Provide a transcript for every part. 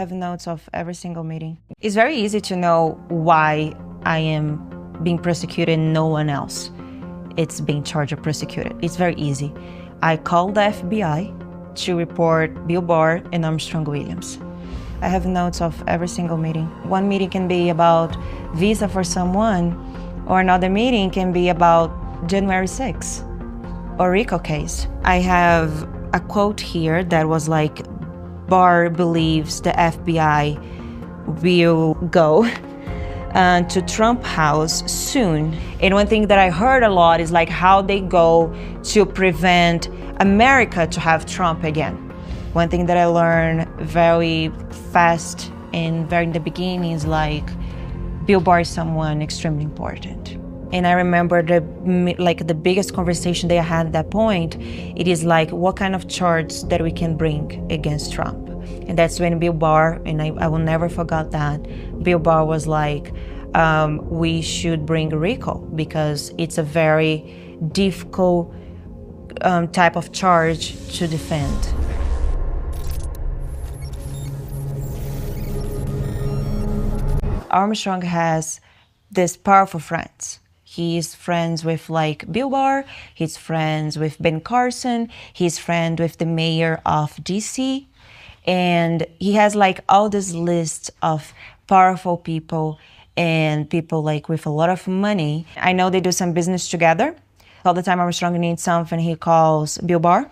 have notes of every single meeting. It's very easy to know why I am being prosecuted and no one else it's being charged or prosecuted. It's very easy. I called the FBI to report Bill Barr and Armstrong Williams. I have notes of every single meeting. One meeting can be about visa for someone, or another meeting can be about January 6th or RICO case. I have a quote here that was like, Barr believes the FBI will go to Trump house soon. And one thing that I heard a lot is like how they go to prevent America to have Trump again. One thing that I learned very fast and very in the beginning is like Bill Barr is someone extremely important. And I remember the biggest conversation they had at that point, it is like, what kind of charge that we can bring against Trump? And that's when Bill Barr, and I will never forget that, Bill Barr was like, we should bring RICO because it's a very difficult type of charge to defend. Armstrong has these powerful friends. He's friends with like Bill Barr, he's friends with Ben Carson, he's friend with the mayor of DC, and he has like all this list of powerful people and people like with a lot of money. I know they do some business together. All the time Armstrong needs something, he calls Bill Barr.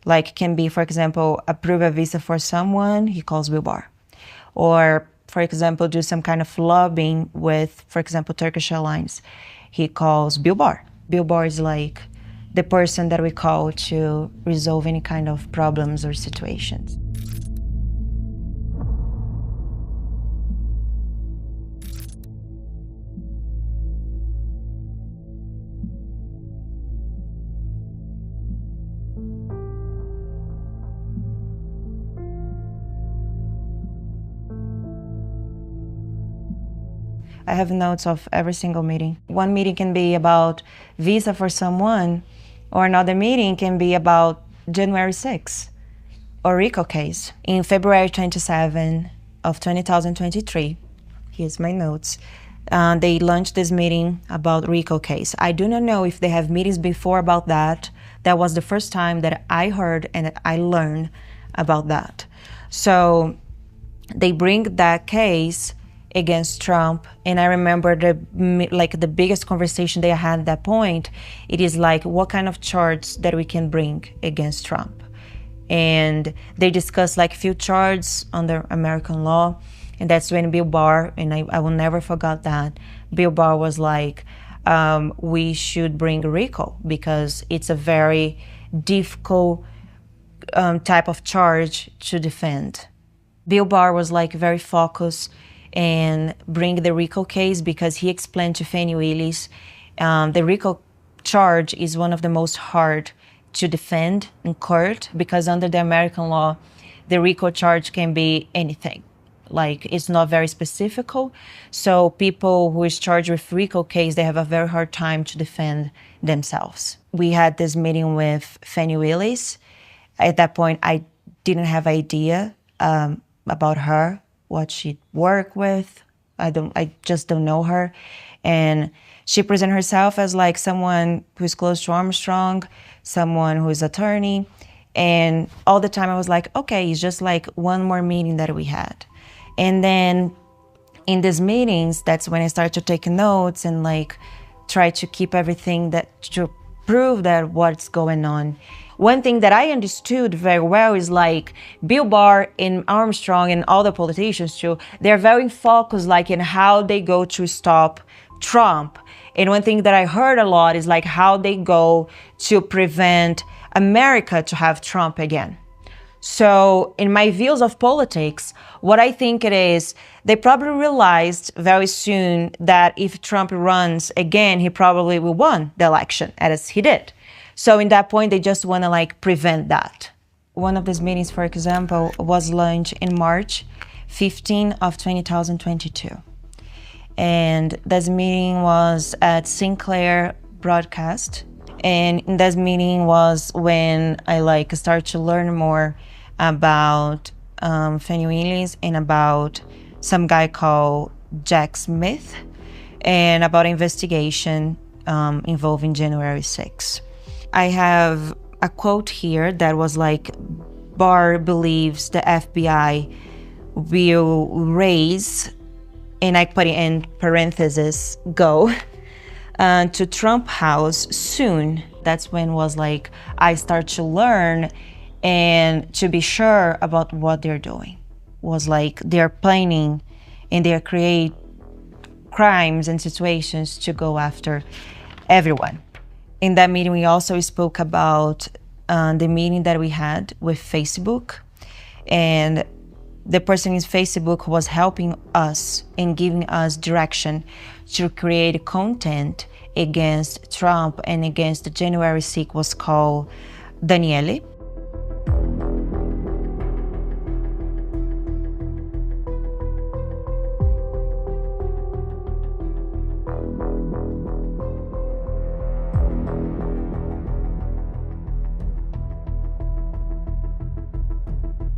Like can be, for example, approve a visa for someone, he calls Bill Barr. Or for example, do some kind of lobbying with, for example, Turkish Airlines. He calls Bill Barr. Bill Barr is like the person that we call to resolve any kind of problems or situations. I have notes of every single meeting. One meeting can be about visa for someone, or another meeting can be about January 6th or RICO case. In February 27 of 2023, here's my notes, they launched this meeting about RICO case. I do not know if they have meetings before about that. That was the first time that I heard and I learned about that. So they bring that case against Trump, and I remember the biggest conversation they had at that point, it is like, what kind of charge that we can bring against Trump? And they discussed like few charges under American law, and that's when Bill Barr, and I will never forget that, Bill Barr was like, we should bring RICO because it's a very difficult type of charge to defend. Bill Barr was like very focused and bring the RICO case because he explained to Fannie Willis the RICO charge is one of the most hard to defend in court because under the American law, the RICO charge can be anything. Like it's not very specific. So people who is charged with RICO case, they have a very hard time to defend themselves. We had this meeting with Fannie Willis. At that point, I didn't have idea about her, what she worked with. I just don't know her. And she presented herself as like someone who's close to Armstrong, someone who's attorney. And all the time I was like, okay, it's just like one more meeting that we had. And then in these meetings, that's when I started to take notes and like try to keep everything that to prove that what's going on. One thing that I understood very well is like Bill Barr and Armstrong and all the politicians too, they're very focused like in how they go to stop Trump. And one thing that I heard a lot is like how they go to prevent America to have Trump again. So in my views of politics, what I think it is, they probably realized very soon that if Trump runs again, he probably will win the election as he did. So in that point, they just want to like prevent that. One of these meetings, for example, was launched in March 15 of 2022. And this meeting was at Sinclair Broadcast. And in this meeting was when I like started to learn more about Fannie Willis and about some guy called Jack Smith, and about investigation involving January 6th. I have a quote here that was like, Barr believes the FBI will raise, and I put it in parentheses, go to Trump House soon. That's when was like I start to learn and to be sure about what they're doing. Was like they're planning and they're create crimes and situations to go after everyone. In that meeting, we also spoke about the meeting that we had with Facebook, and the person in Facebook was helping us and giving us direction to create content against Trump and against the January 6th was called Daniele.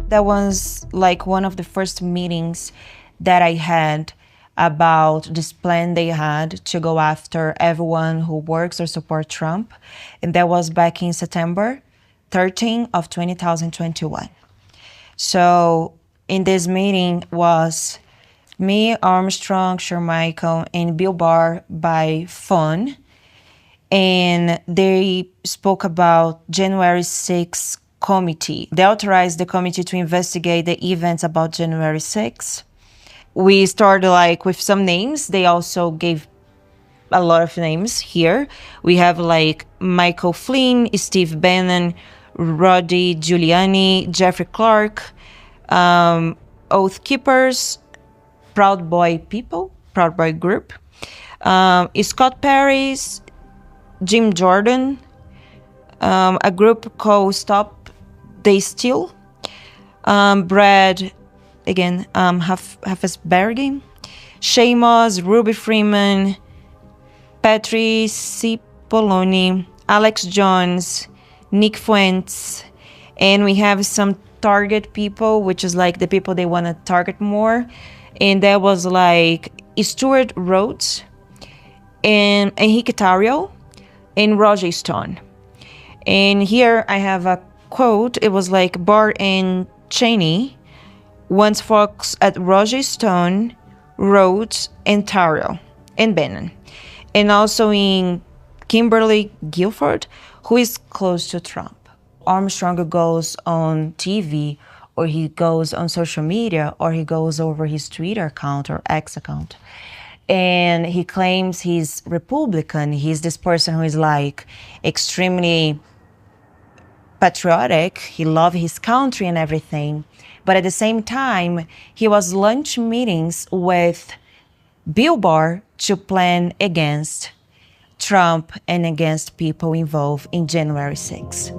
That was like one of the first meetings that I had about this plan they had to go after everyone who works or supports Trump. And that was back in September 13 of 2021. So in this meeting was me, Armstrong, Shermichael, and Bill Barr by phone. And they spoke about January 6th committee. They authorized the committee to investigate the events about January 6th. We started like with some names. They also gave a lot of names here. We have like Michael Flynn, Steve Bannon, Rudy Giuliani, Jeffrey Clark, Oath Keepers, Proud Boy People, Proud Boy Group, Scott Perry's, Jim Jordan, a group called Stop They Steal, Brad, again, Hafesbergi, Shamos, Ruby Freeman, Patrice Cipollone, Alex Jones, Nick Fuentes, and we have some target people, which is like the people they want to target more. And that was like Stuart Rhodes and Enrique Tarrio and Roger Stone. And here I have a quote. It was like Barr and Cheney once focused at Roger Stone, Rhodes, and Tarrio, and Bannon. And also in Kimberly Guilford, who is close to Trump. Armstrong goes on TV, or he goes on social media, or he goes over his Twitter account or X account, and he claims he's Republican. He's this person who is like extremely patriotic. He loves his country and everything. But at the same time, he was lunch meetings with Bill Barr to plan against Trump and against people involved in January 6th.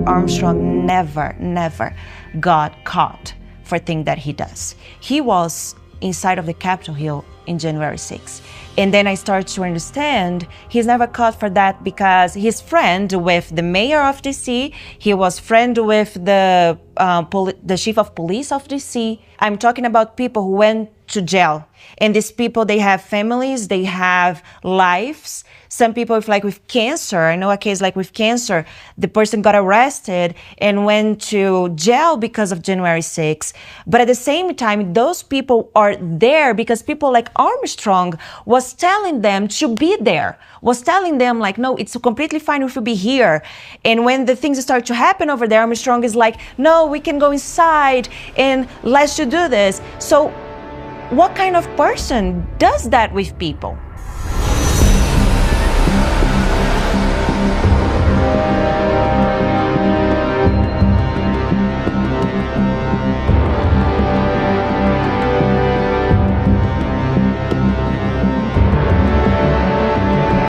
Armstrong never got caught for things that he does. He was inside of the Capitol Hill in January 6th. And then I started to understand he's never caught for that because he's friend with the mayor of DC. He was friend with the chief of police of DC. I'm talking about people who went to jail. And these people, they have families, they have lives. Some people with cancer, I know a case like with cancer, the person got arrested and went to jail because of January 6th. But at the same time, those people are there because people like Armstrong was telling them to be there, was telling them like, no, it's completely fine if you be here. And when the things start to happen over there, Armstrong is like, no, we can go inside and let's do this. So what kind of person does that with people?